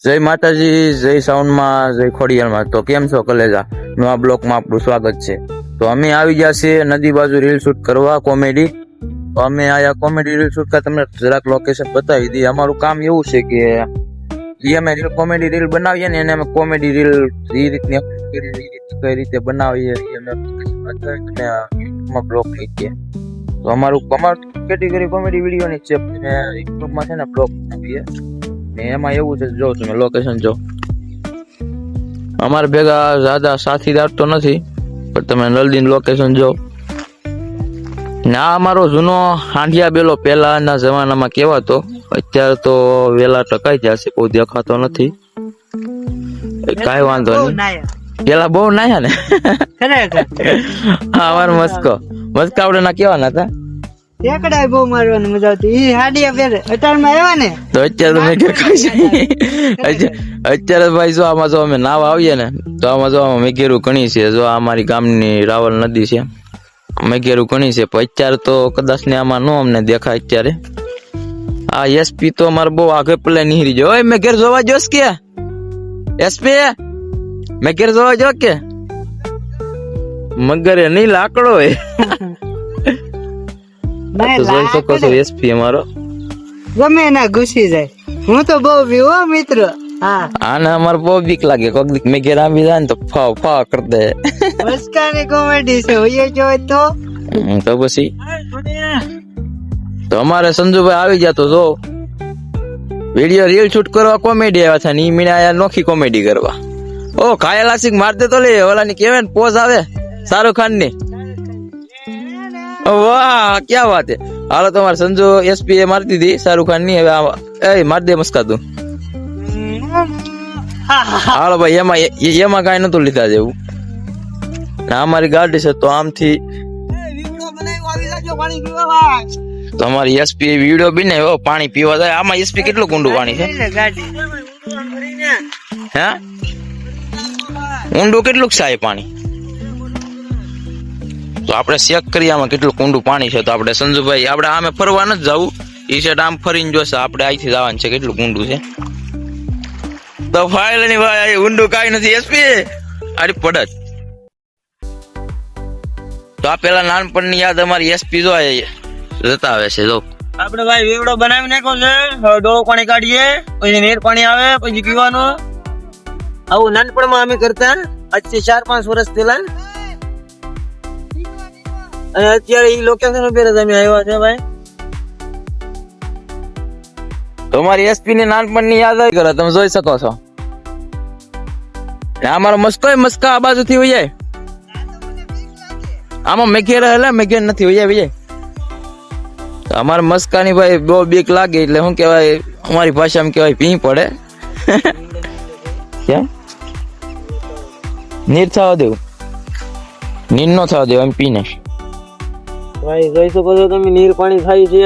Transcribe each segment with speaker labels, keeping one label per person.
Speaker 1: જય માતાજી, જય સાઉન્ડમાં, જય ખોડિયારમાં. તો કેમ છો કલેજા? નવા બ્લોકમાં આપણું સ્વાગત છે. તો અમે આવી ગયા છીએ નદી બાજુ રીલ શૂટ કરવા, કોમેડી. તો અમે આયા કોમેડી રીલ શૂટ કરવા, તમને જરાક લોકેશન બતાવી દઈએ. અમારું કામ એવું છે કે અમે કોમેડી રીલ બનાવીએ ને એને અમે કોમેડી રીલ એ રીતની કઈ રીતે બનાવીએ અમે બ્લોગ લઈએ. તો અમારું કેટેગરી કોમેડી વિડીયોની છે, યુટ્યુબમાં છે ને બ્લોગ બનાવીએ. એમાં એવું છે, જો તમે લોકેશન જો. અમારે ભેગા જ્યાદા સાથીદાર તો નથી, પણ તમે જલ્દી લોકેશન જો. ના અમારો જૂનો હાંડિયા બેલો પહેલાના જમાનામાં કહેવાતો, અત્યારે તો વેલા ટકાઈ જશે, બહુ દેખાતો નથી. કાંઈ વાંધો નહીં, પેલા બહુ નાયા ને. હા, અમારો મસ્કા આવડે ના કેવાના હતા.
Speaker 2: એકડા બહુ મારવાની મજા આવતી. ઈ હાડિયા પહેરે અટારમાં આવ્યા ને
Speaker 1: તો અત્યારે મેં અત્યારે ભાઈ જો આમાં જો અમે નાવા આવીએ ને તો આમાં જો મેઘેરું ઘણી છે. જો આ અમારી ગામની રાવલ નદી છે, મેઘેરું ઘણી છે. પણ અત્યારે તો કદાચ ને આમાં નો અમને દેખાય. અત્યારે આ એસપી તો અમારે બહુ આગળ પેલે નીહરી જો. ઓય મેઘેર જોવા જોશ કે એસપી મેઘેર જોવા જો કે મગરે નહીં લાકડો હોય. જોઈ શકો છો એસપી અમારો
Speaker 2: ગમે ના ઘૂસી જાય. હું તો બહુ પીવો મિત્રો. હા,
Speaker 1: આને અમારે બહુ બીક લાગે. કોક દીક મેં ઘેર આવી જાય ને તો ફાવ કરી દે.
Speaker 2: મસ્કાની કોમેડી છે હોય જોય
Speaker 1: તો પછી તો અમારે સંજુભાઈ આવી ગયા. તો જો વિડીયો રીલ શૂટ કરવા કોમેડી આવ્યા છે ને ઈ મીણા આયા નોખી કોમેડી કરવા. ઓ ખાયેલા સિંહ માર દે તો લે ઓલાની કેવાય ને પોઝ આવે શાહરુખ ખાન ની. વાહ ક્યાં વાત હે. હાલો તમારે સંજુ એસપી એ મારી દીધી શાહરુખ ખાન ની. હવે માર દે મસ્કા તું. હાલો ભાઈ એમાં કઈ નતું લીધા જેવું. અમારી ગાડી છે તો આમથી તમારી એસપી વિડીયો બનાવ્યો પાણી પીવા જાય. આમાં એસપી કેટલું ઊંડું પાણી છે? હે ઊંડું કેટલું છે પાણી? તો આપણે ચેક કરીએ આમાં કેટલું ઊંડું પાણી છે. તો આપણે સંજુભાઈ આપણે આમે ફરવા નથી જવું, એ સાઈડ આમ ફરીને જોશે. આપણે અહીંથી જવાનું છે કેટલું ઊંડું છે. તો ફાઇલ ની ભાઈ ઊંડું કઈ નથી એસપી આડી પડત. તો આ પેલા નાનપણની યાદ અમારી એસપી જો જતા આવે છે. જો
Speaker 2: આપડે ભાઈ વેવડો બનાવી નાખ્યો છે. ડોળો પાણી કાઢીએ, પછી નીર પાણી આવે, પછી પીવાનું. આવું નાનપણમાં અમે કરતા આજથી 4-5 વર્ષ પહેલા. અને અત્યારે ઈ લોકેશન ઉપર જ અમે આવ્યા છે ભાઈ.
Speaker 1: તમારી એસપી ની નાનપણની યાદ આવી કરે તમે જોઈ શકો છો. અમારો મસ્કા આ બાજુ થી હોય જાય. આમાં મેઘેર હેલા મેઘેર નથી હોય જાય. અમારે મસ્કાની ભાઈ બહુ બીક લાગે એટલે શું કેવાય અમારી ભાષામાં કેવાય ભી પડે. કેમ નીર થવા દેવું? નીર નો થવા દેવું એમ પીને.
Speaker 2: ભાઈ જોઈ શકો છો તમે નીર પાણી થાય છે.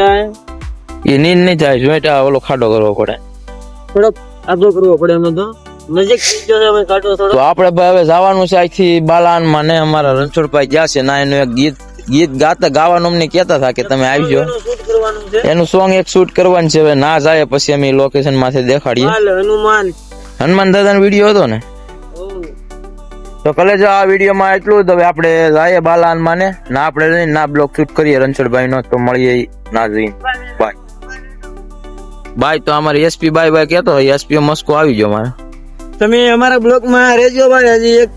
Speaker 1: એ નીર નહીં થાય, જોઈતા ઓલો ખાડો કરવો પડે,
Speaker 2: થોડોક આદો કરવો પડે. એમાં તો નજીક થઈ ગયો છે ખાડો થોડો.
Speaker 1: તો આપણે હવે જવાનું છે અહીંથી બાલાનમાં ને અમારા રણછોડભાઈ ગયા છે ના એનું એક ગીત ગાવાનું અમને કહેતા હતા કે તમે આવજો. એનું સોંગ એક શૂટ કરવાનું છે. હવે ના જાય પછી અમે લોકેશન માંથી દેખાડીએ. હનુમાન દાદાનો વિડીયો હતો ને. તો કલેજો આ વિડીયોમાં એટલું જ. હવે આપણે જઈએ બાલાનમાં ને ના આપણે ના બ્લોગ શૂટ કરીએ રણછોડભાઈ નો. તો મળીએ ના જઈએ. બાય. તો અમારી એસપી બાય કેતો એસપી મસ્કો આવી ગયો મારે.
Speaker 2: તમે અમારા બ્લોગ માં રહેજો ભાઈ. હજી એક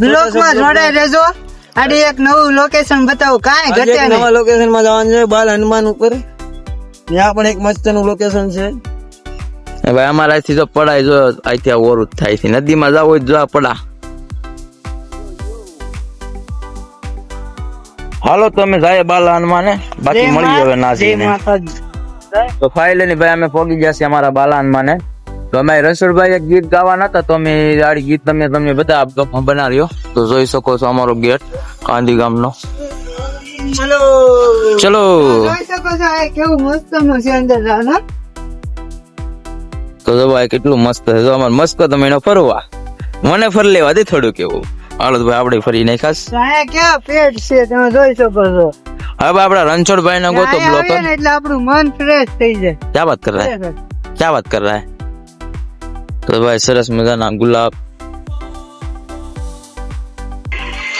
Speaker 2: બ્લોગ માં જોડાઈ રહેજો. આડી એક નવું લોકેશન બતાવો. કાંઈ ઘટે નહીં. નવા લોકેશન માં જવાનું છે બાલ હનુમાન ઉપર. ત્યાં પણ એક મસ્ત નું લોકેશન છે
Speaker 1: ભાઈ. અમારા અહીંથી તો પડાય જો અહીંથી ઓરું થાય છે. નદીમાં જાવ હોય જો પડા. હાલો તો અમે જાય બાલા હનુમાન. બાકી મળી હવે ના જઈને. તો ફાઇનલી ભાઈ અમે પહોંચી ગયા છે અમારા બાલા હનુમાન. તો અમે રણછોડભાઈ એક ગીત ગાવાના હતા. તો અમે આડી ગીત તમને બધા બનાવ્યો. તો જોઈ શકો છો અમારો ગેટ કાંદી ગામનો. ચલો
Speaker 2: જોઈ શકો છો કેવું મસ્ત નું છે અંદર.
Speaker 1: તો જો ભાઈ કેટલું મસ્ત છે. જો અમારે મસ્ત તમે એનો ફરવા મને ફર લેવા દે થોડું કેવું. હાલો ભાઈ આપણે ફરી નહીં ખાસ.
Speaker 2: ક્યાં પેટ છે તમે જોઈ શકો છો.
Speaker 1: હવે આપડા રણછોડભાઈ નો ગોતો બ્લોક
Speaker 2: એટલે આપણું મન ફ્રેશ થઈ જાય.
Speaker 1: क्या बात कर रहा है? તો ભાઈ સરસ મજાના ગુલાબ.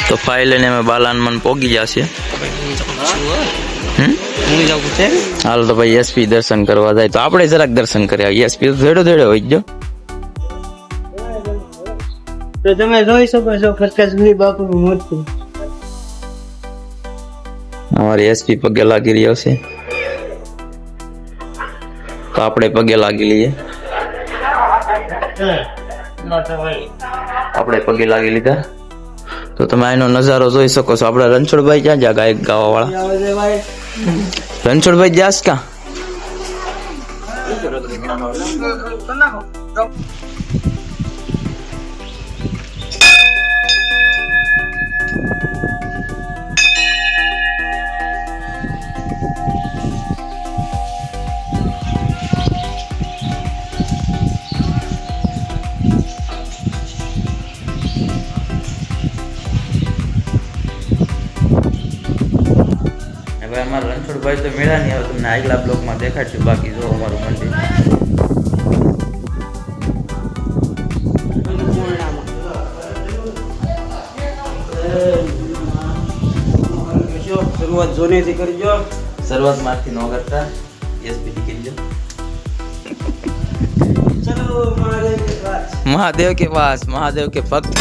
Speaker 1: તો ફાઇલ લઈને અમે બાલાન મન પોગી જશે. હાલ તો ભાઈ એસપી દર્શન કરવા જાય તો આપણે જરાક દર્શન કરી આવીએ. એસપી તો ધેડો ધેડો હોય ગયો.
Speaker 2: તો તમે જોઈ શકો છો પ્રકાશભાઈ બાપુનું મૂર્તિ.
Speaker 1: અમારી એસપી પગે લાગી રહ્યો છે તો આપણે પગે લાગી લઈએ. આપણે પગે લાગી લીધા તો તમે આનો નજારો જોઈ શકો છો. આપડા રણછોડભાઈ ક્યાં જા ગાયક ગાવા વાળા? રણછોડભાઈ જાસ કા? અમારા રણછોડભાઈ તો મેળા નહીં આવે, તમને આગલા બ્લોકમાં દેખાડશું. બાકી જો અમારું મંદિર
Speaker 2: શરૂઆત જોનેથી કરજો.
Speaker 1: શરૂઆત માંથી ન કરતા એસપી કરી દો.
Speaker 2: ચલો
Speaker 1: મહાદેવ કે પાસ, મહાદેવ કે ભક્ત.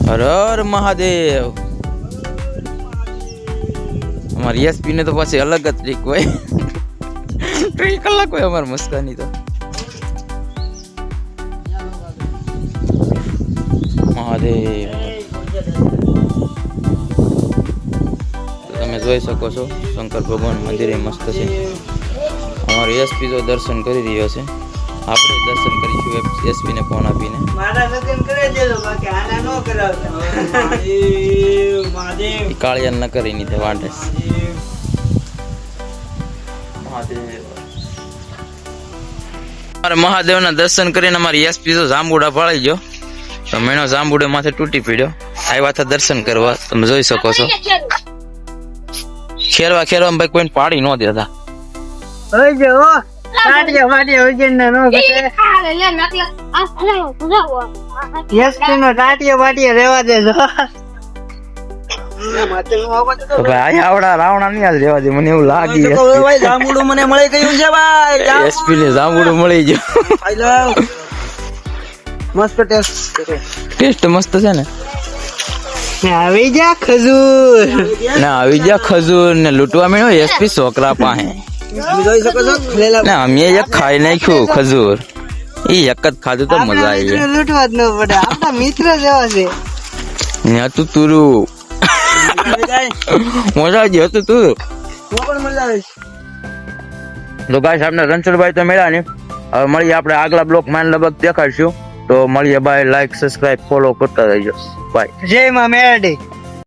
Speaker 1: હર હર મહાદેવ. અમારી એસપી ને તો પછી અલગ જ ટ્રીક હોય. 3 કલાક હોય અમારી મસ્કાની તો. મહાદેવ તમે જોઈ શકો છો શંકર ભગવાન મંદિર એ મસ્ત છે. અમારી એસપી તો દર્શન કરી રહ્યો છે. આપણે દર્શન કરીશું એસપી ને ફોન આપીને.
Speaker 2: મારા લગ્ન કરી દેજો, બાકી આના નો કરાવતા. મહાદેવ મહાદેવ
Speaker 1: કાળિયા ન કરી ની તે વાંઢે. અમારે મહાદેવના દર્શન કરીને અમારી એસપી તો જાંબુડા પાળી ગયો. તો મેનો જાંબુડે માથે તૂટી પડ્યો. આવ્યા હતા દર્શન કરવા, તમે જોઈ શકો છો. ખેરવા ભાઈ કોઈને પાડી ન દેતા.
Speaker 2: હોય જો કાઢ્યો માટી વજન નો ઘટે. એસપી નો ટાટિયો બાટિયો રેવા દેજો.
Speaker 1: તો ભાઈ આવડા રાવણા નહીં આજ રેવા દે, મને એવું લાગી.
Speaker 2: ભાઈ જાંબુડું મને મળી ગયું છે ભાઈ.
Speaker 1: એસપી ને જાંબુડું મળી ગયું.
Speaker 2: મસ્ત
Speaker 1: ટેસ્ટ મસ્ત છે ને.
Speaker 2: આવી જા ખજૂર.
Speaker 1: ના આવી જા ખજૂર ને લૂંટવા મળ્યો એસપી છોકરા પાસે.
Speaker 2: જોઈ શકો છો
Speaker 1: ના અમે એક ખાઈ નાખ્યું ખજૂર. એ એક જ ખાધું તો મજા આવી ગઈ.
Speaker 2: લૂંટવા જ ન પડે, આપણા મિત્ર જેવા છે.
Speaker 1: ને હતું તુરું મજા આવી હતું તું.
Speaker 2: પણ મજા આવે.
Speaker 1: તો ગાઈસ આપણે રણછોડભાઈ તો મળ્યા ને. હવે મળીએ આપણે આગલા બ્લોક માં લગભગ દેખાડશું. તો મળીએ. બાય. લાઈક સબસ્ક્રાઇબ ફોલો કરતા રહેજો. બાય.
Speaker 2: જય માં મેરડી.